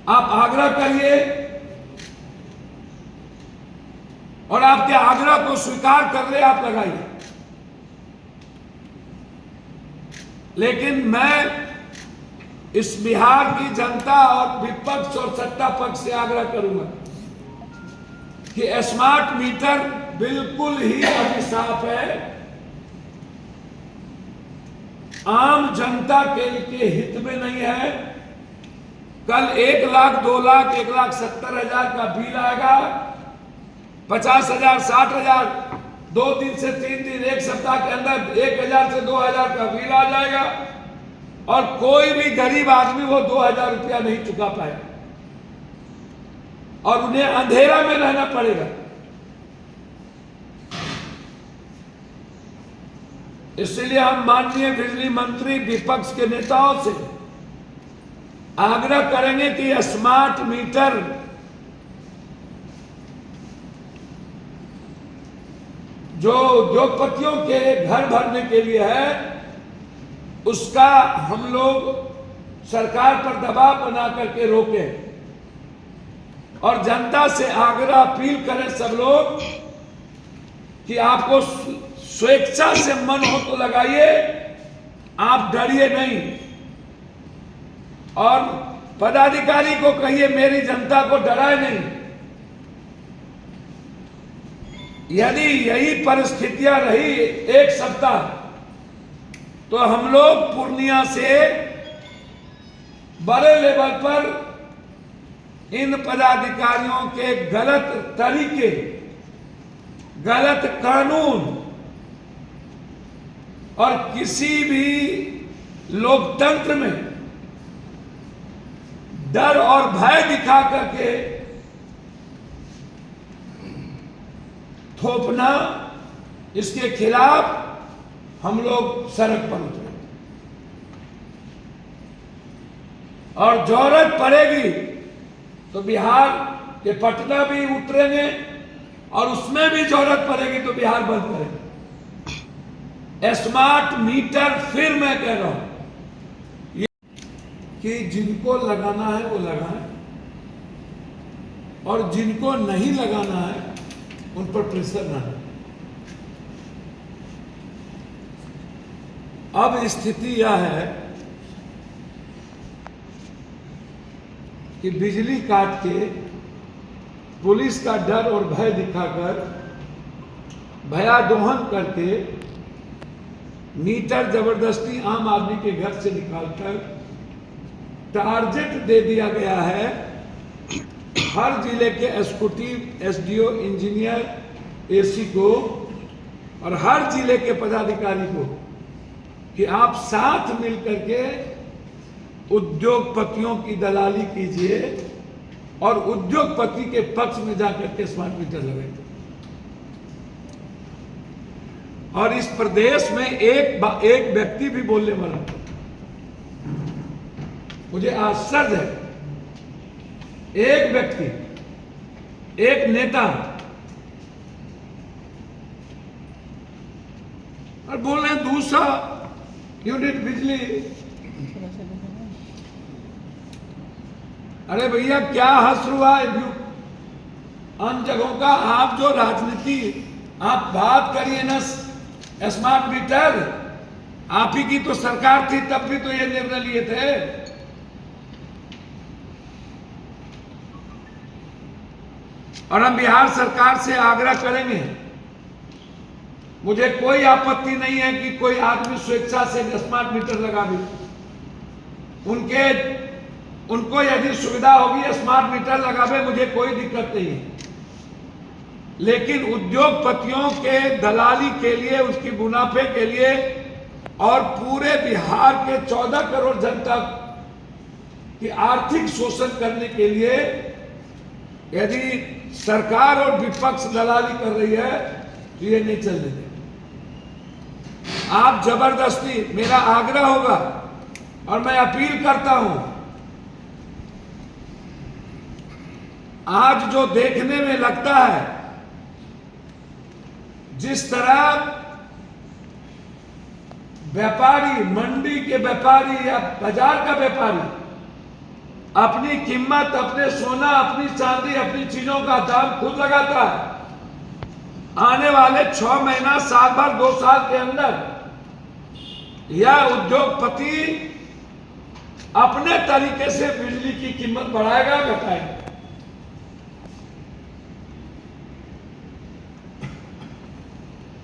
आप आग्रह करिए और आपके आग्रह को स्वीकार कर ले, आप लगाइए। लेकिन मैं इस बिहार की जनता और विपक्ष और सत्ता पक्ष से आग्रह करूंगा कि स्मार्ट मीटर बिल्कुल ही अभिशाप है, आम जनता के हित में नहीं है। कल 1 लाख, 2 लाख, 1,70,000 का बिल आएगा, 50,000, 60,000, 2 दिन से 3 दिन, 1 सप्ताह के अंदर 1,000 से 2,000 का बिल आ जाएगा और कोई भी गरीब आदमी वो 2,000 रुपया नहीं चुका पाएगा और उन्हें अंधेरा में रहना पड़ेगा। इसलिए हम माननीय बिजली मंत्री विपक्ष के नेताओं से आग्रह करेंगे कि स्मार्ट मीटर जो उद्योगपतियों के घर भरने के लिए है, उसका हम लोग सरकार पर दबाव बना करके रोकें और जनता से आग्रह अपील करें सब लोग कि आपको स्वेच्छा से मन हो तो लगाइए, आप डरिए नहीं। और पदाधिकारी को कहिए मेरी जनता को डराए नहीं। यदि यही परिस्थितियां रही 1 सप्ताह तो हम लोग पूर्णिया से बड़े लेवल पर इन पदाधिकारियों के गलत तरीके, गलत कानून और किसी भी लोकतंत्र में डर और भय दिखा करके थोपना, इसके खिलाफ हम लोग सड़क पर उतरे और जरूरत पड़ेगी तो बिहार के पटना भी उतरेंगे और उसमें भी जरूरत पड़ेगी तो बिहार बंद करेंगे। स्मार्ट मीटर फिर मैं कह रहा हूं कि जिनको लगाना है वो लगाएं और जिनको नहीं लगाना है उन पर प्रेशर ना है। अब स्थिति यह है कि बिजली काट के पुलिस का डर और भय दिखाकर, भयादोहन करके मीटर जबरदस्ती आम आदमी के घर से निकालकर टारगेट दे दिया गया है हर जिले के एग्जीक्यूटिव, एसडीओ, इंजीनियर, एसी को और हर जिले के पदाधिकारी को कि आप साथ मिलकर के उद्योगपतियों की दलाली कीजिए और उद्योगपति के पक्ष में जाकर के स्मार्ट मीटर लगाइए। और इस प्रदेश में एक व्यक्ति भी बोलने वाला, मुझे आश्चर्य है, एक व्यक्ति, एक नेता और बोल रहे हैं 200 यूनिट बिजली। अरे भैया क्या हश्र हुआ अन्य जगहों का। आप जो राजनीति आप बात करिए ना स्मार्ट मीटर, आप ही की तो सरकार थी, तब भी तो ये निर्णय लिए थे। और हम बिहार सरकार से आग्रह करेंगे, मुझे कोई आपत्ति नहीं है कि कोई आदमी स्वेच्छा से स्मार्ट मीटर लगा दे, उनको यदि सुविधा होगी स्मार्ट मीटर लगावे, मुझे कोई दिक्कत नहीं है। लेकिन उद्योगपतियों के दलाली के लिए, उसकी मुनाफे के लिए और पूरे बिहार के 14 करोड़ जनता की आर्थिक शोषण करने के लिए यदि सरकार और विपक्ष दलाली कर रही है तो ये नहीं चलने देंगे। आप जबरदस्ती, मेरा आग्रह होगा और मैं अपील करता हूं, आज जो देखने में लगता है जिस तरह व्यापारी, मंडी के व्यापारी या बाजार का व्यापारी अपनी कीमत, अपने सोना, अपनी चांदी, अपनी चीजों का दाम खुद लगाता है। आने वाले 6 महीना, साल भर, 2 साल के अंदर यह उद्योगपति अपने तरीके से बिजली की कीमत बढ़ाएगा, घटाएगा।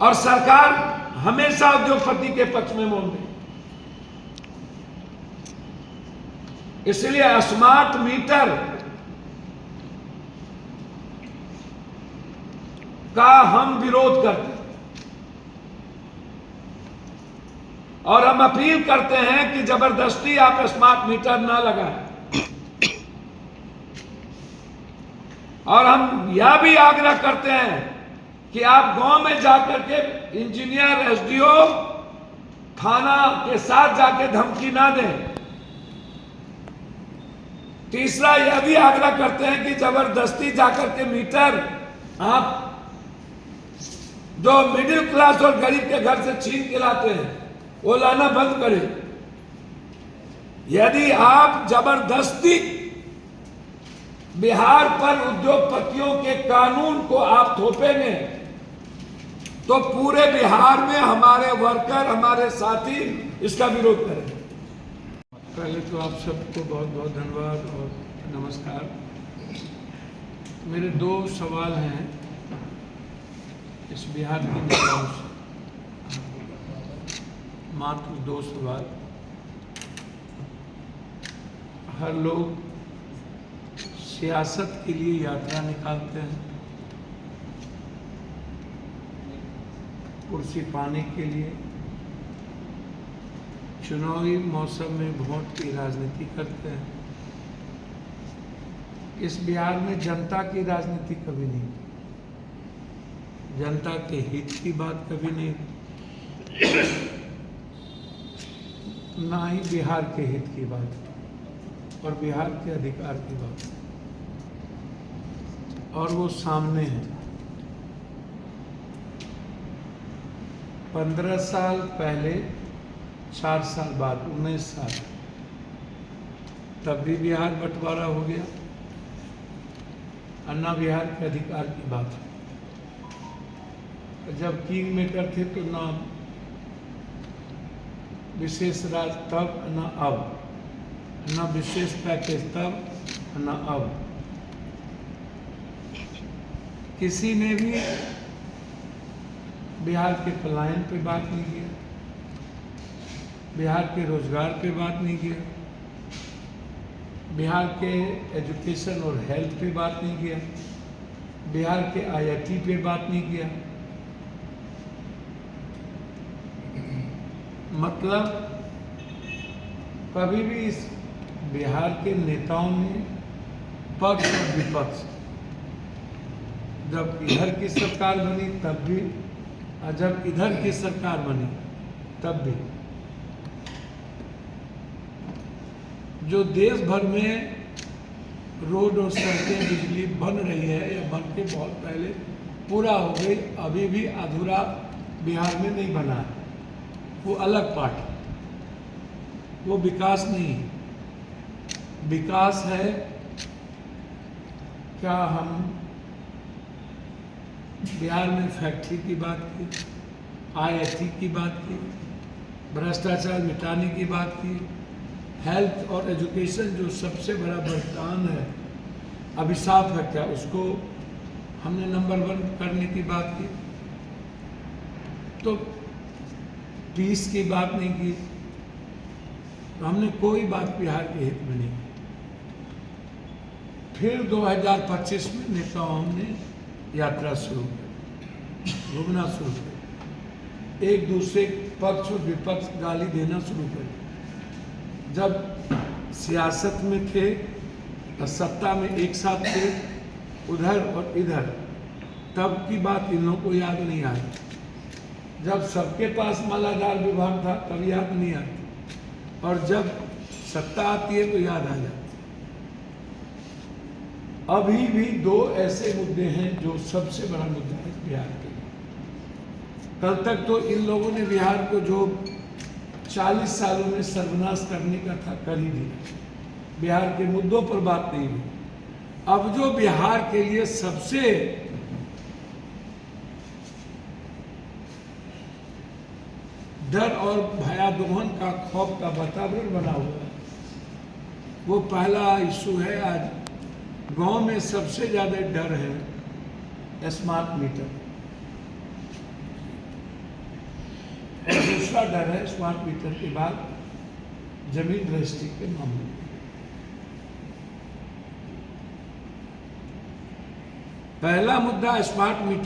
और सरकार हमेशा उद्योगपति के पक्ष में बोल रही। इसलिए स्मार्ट मीटर का हम विरोध करते हैं और हम अपील करते हैं कि जबरदस्ती आप स्मार्ट मीटर ना लगाएं। और हम यह भी आग्रह करते हैं कि आप गांव में जाकर के इंजीनियर, एसडीओ, थाना के साथ जाके धमकी ना दें। तीसरा यह भी आग्रह करते हैं कि जबरदस्ती जाकर के मीटर आप जो मिडिल क्लास और गरीब के घर से छीन के लाते हैं वो लाना बंद करें। यदि आप जबरदस्ती बिहार पर उद्योगपतियों के कानून को आप थोपेंगे तो पूरे बिहार में हमारे वर्कर, हमारे साथी इसका विरोध करेंगे। पहले तो आप सबको बहुत बहुत धन्यवाद और नमस्कार। मेरे 2 सवाल हैं इस बिहार के नेताओं से, मात्र 2 सवाल। हर लोग सियासत के लिए यात्रा निकालते हैं, कुर्सी पाने के लिए, चुनावी मौसम में वोट की राजनीति करते हैं। इस बिहार में जनता की राजनीति कभी नहीं, जनता के हित की बात कभी नहीं, ना ही बिहार के हित की बात और बिहार के अधिकार की बात। और वो सामने है। 15 साल पहले, 4 साल बाद 19 साल, तब भी बिहार बंटवारा हो गया। अन्ना बिहार के अधिकार की बात है। जब किंग मेकर थे तो ना विशेष राज तब, ना अब, ना विशेष पैकेज तब, ना अब। किसी ने भी बिहार के पलायन पे बात नहीं किया, बिहार के रोजगार पे बात नहीं किया, बिहार के एजुकेशन और हेल्थ पे बात नहीं किया, बिहार के आईआईटी पे बात नहीं किया। मतलब कभी भी इस बिहार के नेताओं ने पक्ष और विपक्ष, जब इधर की सरकार बनी तब भी और जब इधर की सरकार बनी तब भी, जो देश भर में रोड और सड़कें, बिजली बन रही है या बन के बहुत पहले पूरा हो गई, अभी भी अधूरा बिहार में नहीं बना है। वो अलग पार्ट है, वो विकास नहीं है। विकास है क्या? हम बिहार में फैक्ट्री की बात की, आईआईटी की बात की, भ्रष्टाचार मिटाने की बात की, हेल्थ और एजुकेशन जो सबसे बड़ा वरदान है, अभिशाप है क्या, उसको हमने नंबर 1 करने की बात की। तो पीस की बात नहीं की, तो हमने कोई बात बिहार के हित में नहीं की। फिर 2025 में नेताओं ने यात्रा शुरू की, घूमना शुरू किया, एक दूसरे पक्ष और विपक्ष गाली देना शुरू कर। जब सियासत में थे, सत्ता में एक साथ थे, उधर और इधर, तब की बात इन लोगों को याद नहीं आई। जब सबके पास मालाधार विभाग था तब याद नहीं आती, और जब सत्ता आती है तो याद आ जाती। अभी भी 2 ऐसे मुद्दे हैं जो सबसे बड़ा मुद्दा है बिहार के लिए। कल तक तो इन लोगों ने बिहार को जो 40 सालों में सर्वनाश करने का था कर ही दिया। बिहार के मुद्दों पर बात नहीं हुई। अब जो बिहार के लिए सबसे डर और भयादोहन का खौफ का वातावरण बना हुआ है, वो पहला इशू है। आज गांव में सबसे ज्यादा डर है स्मार्ट मीटर, और दूसरा डर है स्मार्ट मीटर के बाद जमीन रजिस्ट्री के मामले में। पहला मुद्दा स्मार्ट मीटर